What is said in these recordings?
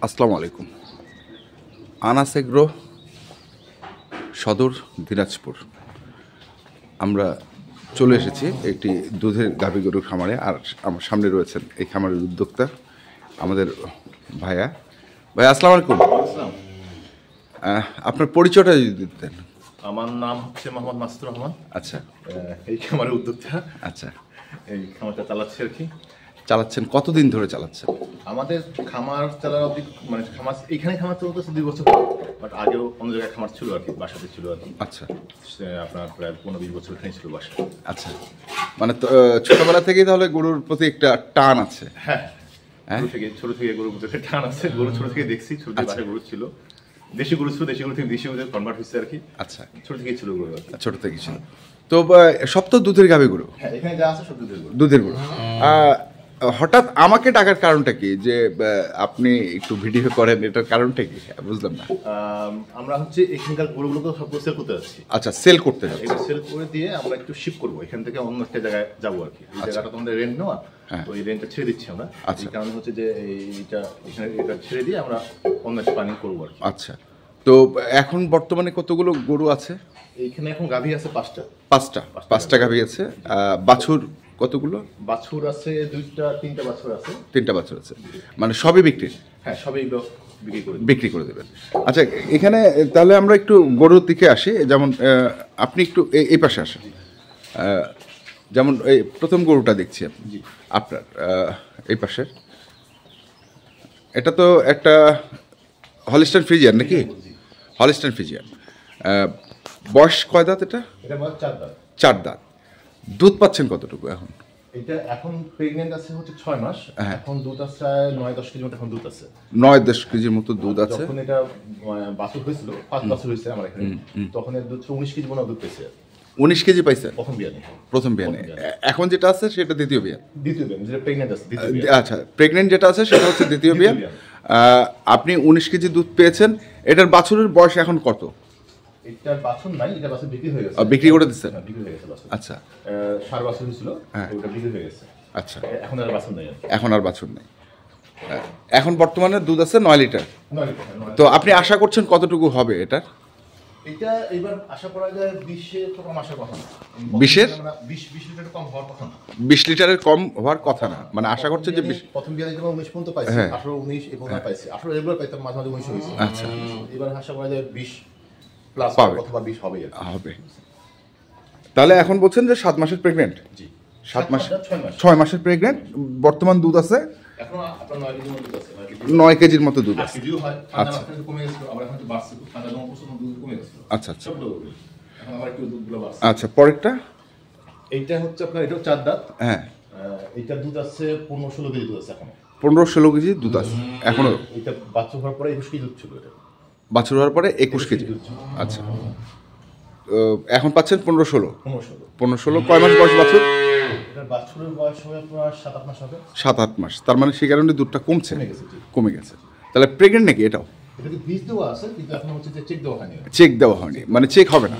আসসালামু আলাইকুম। আনাস এগ্রো সদর দিনাজপুর আমরা চলে এসেছি একটি দুধের গাভী গরুর খামারে। আর আমার সামনে রয়েছেন এই খামারের উদ্যোক্তা আমাদের ভাইয়া। ভাইয়া আসসালামু আলাইকুম। আপনার পরিচয়টা যদি দিতেন। আমার নাম হচ্ছে মোহাম্মদ মাসুদ রহমান। আচ্ছা, এই খামারের উদ্যোক্তা। আচ্ছা, এই খামারটা চালাচ্ছি আর কি। চালাচ্ছেন কতদিন ধরে চালাচ্ছেন? আমাদের খামার চালার অবধি মানে খামার এইখানে খামার চলতেছে 2 বছর, বাট আগেও অন্য জায়গায় খামার ছিল আর কি, বাসাতে ছিল আর কি। আচ্ছা, আপনার প্রায় 15-20 বছর এখানে ছিল বাসা। আচ্ছা, মানে ছোটবেলা থেকেই তাহলে গরুর প্রতি একটা টান আছে? হ্যাঁ, ছোট থেকে গরুর প্রতি একটা টান আছে। গরু ছোট থেকে দেখছি, ছোট থেকে বাসায় গরু ছিল, দেশি গরু ছিল, দেশি গরু থেকে দেশি গরুতে কনভার্ট হয়েছে আর কি। আচ্ছা, ছোট থেকেই ছিল গরু, ছোট থেকেই ছিল। তো সব তো দুধের গাভী গরু? হ্যাঁ, এখানে যা আছে সব দুধের গরু। দুধের গরু। হঠাৎ আমাকে ডাকার কারণটা কি, যে আপনি একটু ভিডিও করেন, এটার কারণটা কি বুঝলাম না। আমরা হচ্ছে এখানকার গরুগুলোকে সব সেল করতে যাচ্ছি। আচ্ছা, সেল করতে যাচ্ছি। এটা সেল করে দিয়ে আমরা একটু শিফট করবো এখান থেকে অন্য একটা জায়গায় যাবো আর কি। এই জায়গাটা তোমাদের রেন্ট নেওয়া, তো এই রেন্টটা ছেড়ে দিচ্ছি আমরা। এই কারণে হচ্ছে যে এইটা এখানে এটা ছেড়ে দিয়ে আমরা অন্য একটা প্ল্যানিং করবো আর কি। আচ্ছা, তো এখন বর্তমানে কতগুলো গরু আছে? এইখানে এখন গাভী আছে 5টা। পাঁচটা গাভী আছে। বাছুর কতগুলো? বাছুর আছে 3টা বাছুর আছে। 3টা বাছুর আছে, মানে সবই বিক্রি? হ্যাঁ, সবই বিক্রি করে দেবেন। আচ্ছা, এখানে তাহলে আমরা একটু গরুর দিকে আসি। যেমন আপনি একটু এই পাশে আসেন। যেমন এই প্রথম গরুটা দেখছি আপনার এই পাশের, এটা তো একটা হলিস্টাইন ফ্রিজিয়ান নাকি? Holstein Friesian. বয়স কয় দাঁত এটা? এটা বয়স 4 দাঁত। 4 দাঁত। দুধ পাচ্ছেন কতটুকু এখন? এটা এখন প্রেগন্যান্ট আছে হচ্ছে 6 মাস। এখন দুধ আছে 9-10 কেজি মতো এখন দুধ আছে। 9-10 কেজির মতো দুধ আছে। যখন এটা বাছুর হয়েছিল, ফার্স্ট বাছুর হয়েছে আমার এখানে, তখন এর দুধ 19 কেজি মতো দুধ পেয়েছে। 19 কেজি পাইছেন প্রথম বিয়ানে? এখন যেটা আছে সেটা দ্বিতীয় বিয়ান? দ্বিতীয় বিয়ান, যেটা প্রেগন্যান্ট আছে দ্বিতীয় বিয়ান। আচ্ছা, প্রেগন্যান্ট যেটা আছে সেটা হচ্ছে দ্বিতীয় বিয়ান। আপনি 19 কেজি দুধ পেয়েছেন। এটার বাছুরের বয়স এখন কত? এটার বাছুর নাই, এটা বাছুর বিক্রি হয়ে গেছে। বিক্রি করে দিচ্ছেন? বিক্রি হয়ে গেছে বাছুর। আচ্ছা, সার বাছুর ছিল, ওটা বিক্রি হয়ে গেছে। আচ্ছা, এখন আর বাছুর নাই। এখন আর বাছুর নেই। এখন বর্তমানে দুধ আছে 9 লিটার। 9 লিটার। তো আপনি আশা করছেন কতটুকু হবে এটার? এটা এবার আশা করা যায় 20-এর তো কম আসার কথা না। 20-এর? 20 লিটার কম হওয়ার কথা না। 20 লিটারের কম হওয়ার কথা না, মানে আশা করছেন যে প্রথম বিয়ানে যখন 19 পর্যন্ত পাইছি, 18-19 এই পর্যন্ত পাইছি। 18 রেগুলার পাইতাম, মাঝে মাঝে 19 হয়েছে। আচ্ছা, এবার আশা করা যায় 20 প্লাস অথবা 20 হবে। তাহলে এখন বলছেন যে 7 মাসের প্রেগন্যান্ট? জি, 7 মাস 6 মাসের প্রেগন্যান্ট। বর্তমান দুধ আছে এখন আপনার 9 কেজির মতো আছে। 9 কেজির মতো দুধ আছে। কেজিও হয়। ঠান্ডা মাসে কমে গেছিল, আবার এখন একটু বাড়ছে। ঠান্ডা যখন প্রচন্ড দুধ কমে গেছিল। আচ্ছা, আচ্ছা, এখন আবার একটু দুধগুলো বাড়ছে। আচ্ছা, পরেরটা? এইটা হচ্ছে আপনার, এটাও 4 দাঁত। হ্যাঁ, এইটা দুধ আছে 15-16 কেজি দুধ আছে এখন। 15-16 কেজি দুধ আছে এখনো? এটা বাচ্চা হওয়ার পরে 21 কেজি দুধ ছিল। এটা বাছুর হওয়ার পরে 21 কেজি। আচ্ছা, এখন পাচ্ছেন 15-16? 15-16। কয় মাস বয়স বাছুর? এটার বাছুরের বয়স হবে আপনার 7-8 মাস হবে। 7-8 মাস। তার মানে সেই কারণে দুধটা কমে গেছে। তাহলে প্রেগন্যান্ট নাকি এটাও? এটাতে বীজ দেওয়া আছে, কিন্তু এখন হচ্ছে যে চেক দেওয়া হয়নি। চেক দেওয়া হয়নি, মানে চেক হবে না?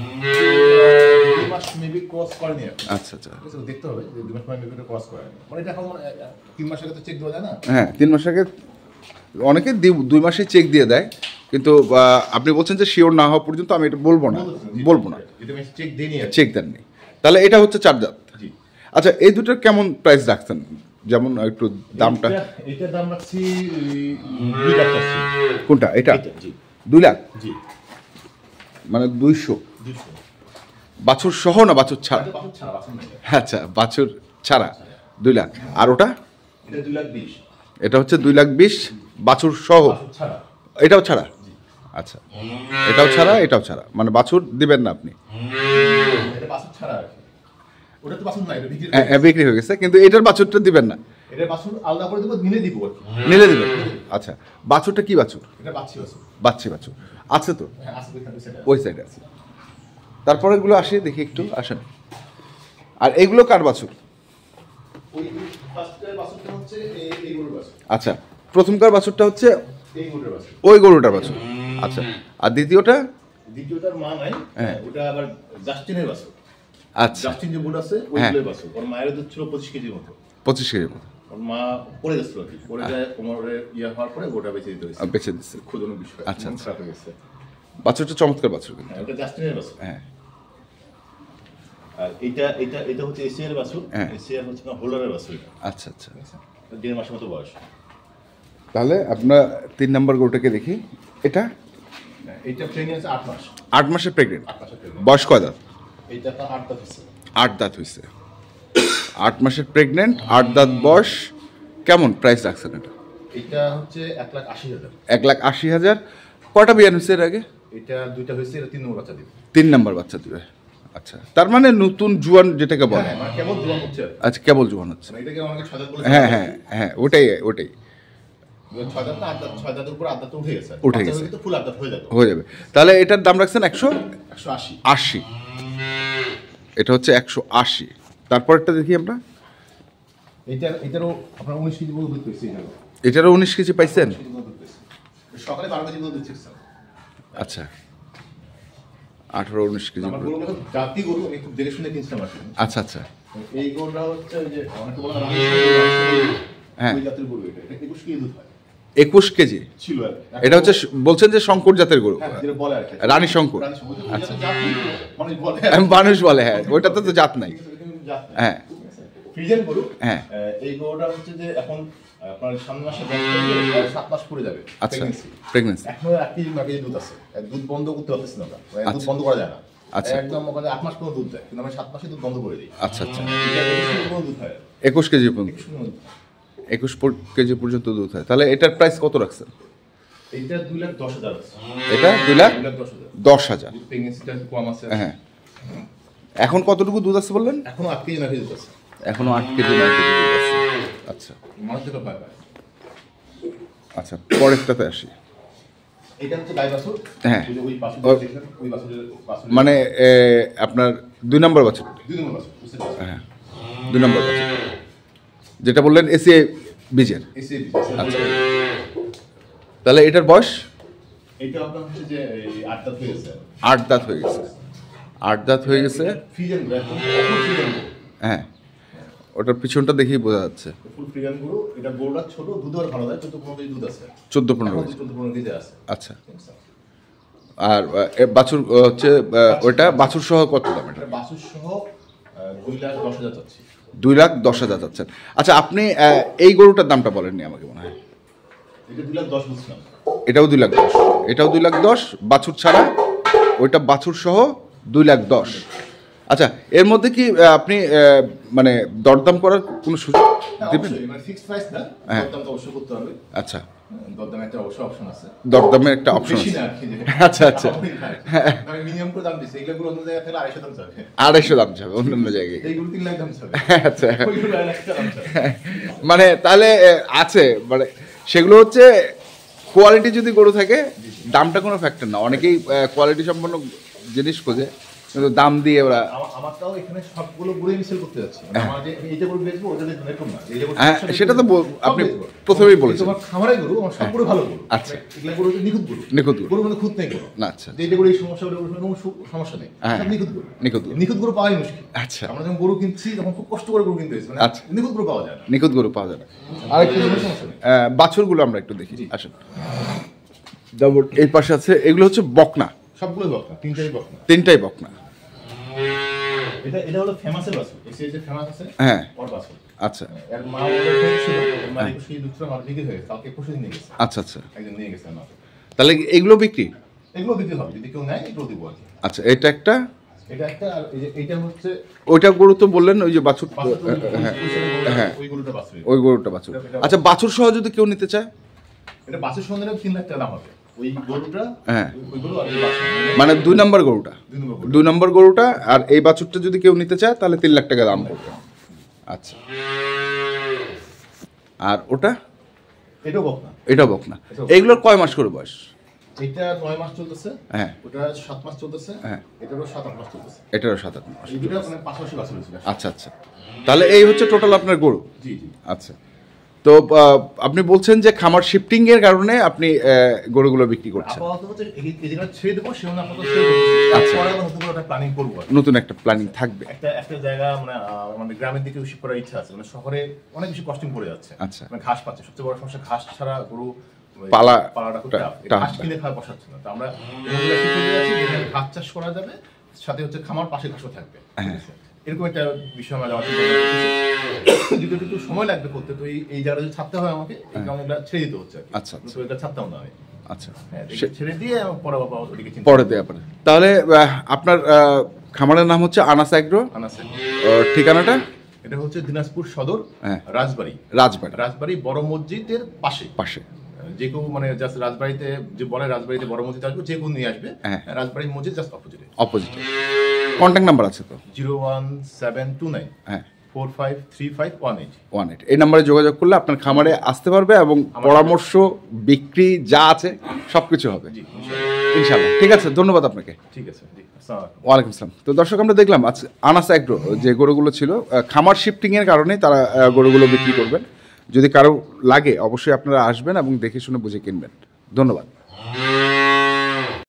2 মাস মেবি ক্রস করেনি। আচ্ছা, আচ্ছা, দেখতে হবে যে 2 মাস মেবি ক্রস করেনি। মানে এটা এখন 3 মাস আগে তো চেক দেওয়া যায় না? হ্যাঁ, 3 মাস আগে অনেকে 2 মাসে চেক দিয়ে দেয়, কিন্তু আপনি বলছেন যে শিওর না হওয়া পর্যন্ত আমি এটা বলবো না। চেক দেইনি, চেক দেননি। তাহলে এটা হচ্ছে 4 দাঁত। আচ্ছা, এই দুটোর কেমন প্রাইস রাখছেন? যেমন একটু দামটা। এইটার দাম রাখছি 2 লাখ টাকা। কোনটা? এটা 2 লাখ? জি, মানে 200 বাছুর সহ না বাছুর ছাড়া? আচ্ছা, বাছুর ছাড়া 2 লাখ। আর ওটা? এটা 2 লাখ 20। এটা হচ্ছে 2 লাখ 20 বাছুর সহ? এটাও ছাড়া? আচ্ছা, এটাও ছাড়া, এটাও ছাড়া, মানে বাছুর দিবেন না আপনি? এটা বাছুর ছাড়া আর কি। ওটা তো বাছুর না, এটা বিক্রি হয়ে গেছে, কিন্তু এটার বাছুরটা দিবেন না? এটা বাছুর আলাদা করে দেব, নিলে দিব আর কি। নিলে দিবেন? আচ্ছা, বাছুরটা কি বাছুর? এটা বাচ্চি বাছুর। বাচ্চি বাছুর আছে তো? হ্যাঁ, আছে, ওই সাইডে আছে। তারপরে এগুলো আসি, দেখি একটু আসেন। আর এগুলো কার বাছুর? ওই ফার্স্টের বাছুরটা হচ্ছে এই গরুর বাছুর। আচ্ছা, প্রথমকার বাছুরটা হচ্ছে এই গরুর বাছুর, ওই গরুটার বাছুর। আচ্ছা, আর দ্বিতীয়টার মা নাই, ওটা আবার জাস্টিনের বাছুর। আচ্ছা, জাস্টিন যে বুট আছে ওইগুলোর বাছুর। ওর মায়ের দুধ ছিল 25 কেজির মতো। 25 কেজির মতো। ওর মা পড়ে গেছিল আর কি, পড়ে যায় কোমরে ইয়ে হওয়ার পরে গোটা বেঁচে দিতে হয়েছে। বেঁচে দিচ্ছে। ক্ষুদ্র বিষয়। আচ্ছা, মন খারাপ হয়ে গেছে। বাছুরটা চমৎকার বাছুর কিন্তু। ওটা জাস্টিনের বাছুর। হ্যাঁ। আর এটা হচ্ছে এশিয়ার বাছুর। এশিয়ার হচ্ছে না হোল্ডারের বাছুর এটা। আচ্ছা আচ্ছা। 1.5 মাসের মতো বয়স। তাহলে আমরা 3 নম্বর গরুটাকে দেখি। এটা এটা প্রেগন্যান্স 8 মাস। 8 মাসের প্রেগনেন্ট। 8 মাসের প্রেগন্যান্ট। বয়স কয় দাঁত? এটা তো 8 দাঁত হচ্ছে। 8 দাঁত হয়েছে। 8 মাসের প্রেগনেন্ট, 8 দাঁত বয়স। কেমন প্রাইস রাখছেন এটা? এটা হচ্ছে 1,80,000। 1,80,000। কয়টা বিয়ান হয়েছে এর আগে? এটা 2টা হয়েছে, এটা 3 নম্বর বাচ্চা দিবে। 3 নম্বর বাচ্চা দিবে। আচ্ছা, তার মানে নতুন জুয়ান যেটাকে বলে। মানে কেবল জোয়ান হচ্ছে। আচ্ছা, কেবল জুয়ান হচ্ছে। মানে এটাকে অনেকে 6 দাঁত বলে। হ্যাঁ হ্যাঁ হ্যাঁ, ওটাই 6 দাঁত না 8 দাঁত, 6 দাঁতের উপর 8 দাঁত উঠে গেছে। উঠে গেছে। তো ফুল 8 দাঁত হয়ে যাবে। হয়ে যাবে। তাহলে এটার দাম রাখছেন 180। 180। এটা হচ্ছে 180। তারপরটা দেখি আমরা। এটারও আপনার 19 কেজি দুধ পেয়েছে এটারও। এটারও 19 কেজি পাইছেন? সকালে 12 কেজি দুধ দিচ্ছে। আচ্ছা, 18-19 কেজি। আমার গরুগুলো জাতি গরু, আমি খুব দেখে শুনে কিনছিলাম আর কি। আচ্ছা আচ্ছা। এই গরুটা হচ্ছে ওই যে অনেকে বলে না, হ্যাঁ। ওই জাতের গরু এটা 21 কেজি দুধ হয় 21 কেজি ছিল আর কি। এটা হচ্ছে বলছেন যে শঙ্কর জাতের গরু। হ্যাঁ, যেটা বলে আর কি। রানী শঙ্কর। রানী শঙ্কর। ওই জাতের জাত নেই, মানুষ বলে। মানুষ বলে, হ্যাঁ, ওইটাতে তো জাত নাই। জাত নেই। হ্যাঁ ফ্রিজেন গরু। হ্যাঁ। এই গরুটা হচ্ছে যে এখন আপনার সামনে মাসে 7 মাস পরে যাবে। আচ্ছা, pregnancy। প্রেগন্যান্সি। এখনো 1 কেজি 9 কেজি দুধ আছে। দুধ বন্ধ করতে পারতেছি না আমরা। দুধ আচ্ছা। বন্ধ করা যায় না। আচ্ছা। একদম ওখানে 8 মাস পর্যন্ত দুধ দেয়, কিন্তু আমরা 7 মাসে দুধ বন্ধ করে দিই। আচ্ছা আচ্ছা। এটা 21 কেজি পর্যন্ত দুধ হয়। 21 কেজি পর্যন্ত। 21 কেজি পর্যন্ত দুধ হয়। তাহলে এটার প্রাইস কত রাখছেন? এইটা 2,10,000 আছে। এটা 2,10,000। 2,10,000। প্রেগন্যান্সিটা কম আছে। হ্যাঁ। এখন কতটুকু দুধ আছে বললেন? এখনো 8 কেজি 9 কেজি দুধ আছে। এখনো 8 কেজি 9 কেজি দুধ আছে। আচ্ছা মানুষ যেটা পায়। আচ্ছা, পরেরটাতে আসি। এটা হচ্ছে গাই বাছুর। হ্যাঁ। ওই বাছুর দেখলেন, ওই বাছুরের মানে আপনার 2 নম্বর বাছুর। 2 নম্বর বাছুর, বুঝতে পারছেন? হ্যাঁ, 2 নম্বর বাছুর, যেটা বললেন এসিআই বীজের। এসিআই। আচ্ছা, তাহলে এটার বয়স? এটা আপনার হচ্ছে যে 8 দাঁত হয়ে গেছে। 8 দাঁত হয়ে গেছে। 8 দাঁত হয়ে গেছে। ফ্রিজেন গরু, একদম ফ্রিজেন গরু। হ্যাঁ, ওটার পিছনটা দেখেই বোঝা যাচ্ছে। ফুল ফ্রিজেন গরু। এটা গরুটা ছোট, দুধও ভালো দেয়, 14-15 কেজি দুধ আছে। 14-15 কেজি। 14-15 কেজি আছে। আচ্ছা। আর বাছুর হচ্ছে ওইটা বাছুর সহ কত দাম এটা? এটা বাছুর সহ 2,10,000 চাচ্ছি। 2,10,000 যাচ্ছেন। আচ্ছা, আপনি এই গরুটার দামটা বলেননি আমাকে মনে হয়। এটা 2,10,000 বুঝছিলাম। এটাও 2,10,000। এটাও 2,10,000 বাছুর ছাড়া। ওইটা বাছুর সহ 2,10,000। আচ্ছা, এর মধ্যে কি আপনি মানে দরদাম করার কোনো সুযোগ দেবেন? অবশ্যই, মানে ফিক্সড প্রাইস না, হ্যাঁ। দরদাম তো অবশ্যই করতে হবে। আচ্ছা, দরদামে একটা অবশ্যই অপশন আছে। দরদামের একটা অপশন বেশি আছে। না আর কি। আচ্ছা আচ্ছা। আমি মিনিমাম করে দাম দিচ্ছি, এগুলো অন্য জায়গায় থেকে 250 দাম চাবে। 250 দাম যাবে অন্য জায়গায়। এইগুলো 3 লাখ দাম চাবে। আচ্ছা, ওইগুলো 1 লাখ টাকা দাম চাবে। মানে তাহলে আছে, মানে সেগুলো হচ্ছে কোয়ালিটি যদি গরু থাকে দামটা কোনো ফ্যাক্টর না। অনেকেই কোয়ালিটি সম্পন্ন জিনিস খোঁজে, কিন্তু দাম দিয়ে ওরা। আমারটাও এখানে সবগুলো গরু আমি সেল করতে যাচ্ছি। আমার যে এইটা গরু বেচবো, ওটা দেখুন এরকম না। এইটা গরু হ্যাঁ, সেটা তো আপনি সব বেচবো। প্রথমেই বলেছেন। তোমার খামারের গরু, আমার সবগুলো ভালো গরু। আচ্ছা। এগুলা গরু হচ্ছে নিখুঁত গরু। নিখুঁত গরু। গরু মানে খুঁত নেই গরু। না, আচ্ছা। যে এইটা গরু এই সমস্যা, ওটা কোনো সমস্যা নেই। হ্যাঁ। সব নিখুঁত গরু। নিখুঁত গরু। নিখুঁত গরু পাওয়াই মুশকিল। আচ্ছা। আমরা যখন গরু কিনছি তখন খুব কষ্ট করে গরু কিনতে হয়েছে, মানে আচ্ছা। নিখুঁত গরু পাওয়া যায় না। নিখুঁত গরু পাওয়া যায় না। আরেকটা সমস্যা নেই। বাছুরগুলো আমরা একটু দেখি, আসেন। এই পাশে আছে, এগুলো হচ্ছে বকনা। সবগুলোই বকনা, তিনটাই বকনা। তিনটাই বকনা। এটা হলো ফেমাসের বাছুর। এসিআই যে ফেমাস আছে, হ্যাঁ। ওর বাছুর। আচ্ছা এর মা ওদের ফেমাস ছিল, এর মা 21 কেজি দুধ ছিল, আমার বিক্রি হয়ে গেছে। কালকে 21 দিন নিয়ে গেছে। আচ্ছা আচ্ছা। একজন নিয়ে গেছে মা। তাহলে এগুলো বিক্রি? এগুলো বিক্রি হবে, যদি কেউ নেয় এগুলো দিব আর কি। আচ্ছা, এটা একটা। এটা একটা, আর এই যে এইটা হচ্ছে ওইটা গরু তো বললেন, ওই যে বাছুর। বাছুর। হ্যাঁ। ওই গরুটা বাছুর। ওই গরুটা বাছুর। আচ্ছা, বাছুর সহ যদি কেউ নিতে চায়? এটা বাছুর সন্ধানে 3 লাখ টাকা দাম হবে। ওই গরুটা, হ্যাঁ। ওই গরু আর এই বাছুর। মানে 2 নম্বর গরুটা। 2 নম্বর গরু। 2 নম্বর গরুটা আর এই বাছুরটা যদি কেউ নিতে চায় তাহলে 3 লাখ টাকা দাম পড়বে। আচ্ছা, আর ওটা? এটাও বকনা। এটা বকনা। এইগুলোর কয় মাস করে বয়স? এটা 9 মাস চলতেছে। হ্যাঁ। ওটা 7 মাস চলতেছে। হ্যাঁ। এটারও 7-8 মাস চলতেছে। এটারও 7-8 মাস। এই দুটো মানে পাশাপাশি বাছুর ছিল। আচ্ছা আচ্ছা। তাহলে এই হচ্ছে টোটাল আপনার গরু। জি জি। আচ্ছা, তো আপনি বলছেন যে খামার শিফটিং এর কারণে আপনি গরুগুলো বিক্রি করছেন। আপাতত হচ্ছে এই জায়গাটা ছেড়ে দেবো, সেজন্য আপাতত ছেড়ে দেবো। আচ্ছা। পরে আবার নতুন করে একটা প্ল্যানিং করবো আর কি। নতুন একটা প্ল্যানিং থাকবে। একটা জায়গা মানে আমাদের গ্রামের দিকে শিফট করার ইচ্ছা আছে, মানে শহরে অনেক বেশি কস্টিং পড়ে যাচ্ছে। আচ্ছা। মানে ঘাস পাচ্ছে, সবচেয়ে বড় সমস্যা ঘাস ছাড়া গরু পালাটা খুব টাফ। ঘাস কিনে খাওয়া পোষাচ্ছে না, তো আমরা শিফট করে যাচ্ছি যেখানে ঘাস চাষ করা যাবে, সাথে হচ্ছে খামার পাশে ঘাসও থাকবে। এরকম একটা বিষয় আমরা যাওয়ার চিন্তা করছি। যদি একটু সময় লাগবে করতে, তো এই জায়গাটা যদি ছাড়তে হয় আমাকে, এই কারণে এটা ছেড়ে দিতে হচ্ছে। আচ্ছা, তো এটা ছাড়তাম না আমি। আচ্ছা, ছেড়ে দিয়ে পরে ওদিকে চিন্তা পরে দেওয়া পারে। তাহলে আপনার খামারের নাম হচ্ছে আনাস অ্যাগ্রো। ঠিকানাটা এটা হচ্ছে দিনাজপুর সদর, রাজবাড়ি। রাজবাড়ি বড় মসজিদের পাশে। যে কেউ মানে জাস্ট রাজবাড়িতে যে বলে রাজবাড়িতে বড় মসজিদ আসবে, যে কেউ নিয়ে আসবে। রাজবাড়ি মসজিদ জাস্ট অপোজিটে। কন্ট্যাক্ট নাম্বার আছে তো? 01729 453518। এই নাম্বারে যোগাযোগ করলে আপনার খামারে আসতে পারবে এবং পরামর্শ, বিক্রি যা আছে সবকিছু হবে ইনশাআল্লাহ। ঠিক আছে, ধন্যবাদ আপনাকে। ঠিক আছে, ওয়ালাইকুম আসসালাম। তো দর্শক, আমরা দেখলাম আনাস অ্যাগ্রো যে গরুগুলো ছিল খামার শিফটিং এর কারণে তারা গরুগুলো বিক্রি করবেন। যদি কারো লাগে অবশ্যই আপনারা আসবেন এবং দেখে শুনে বুঝে কিনবেন। ধন্যবাদ।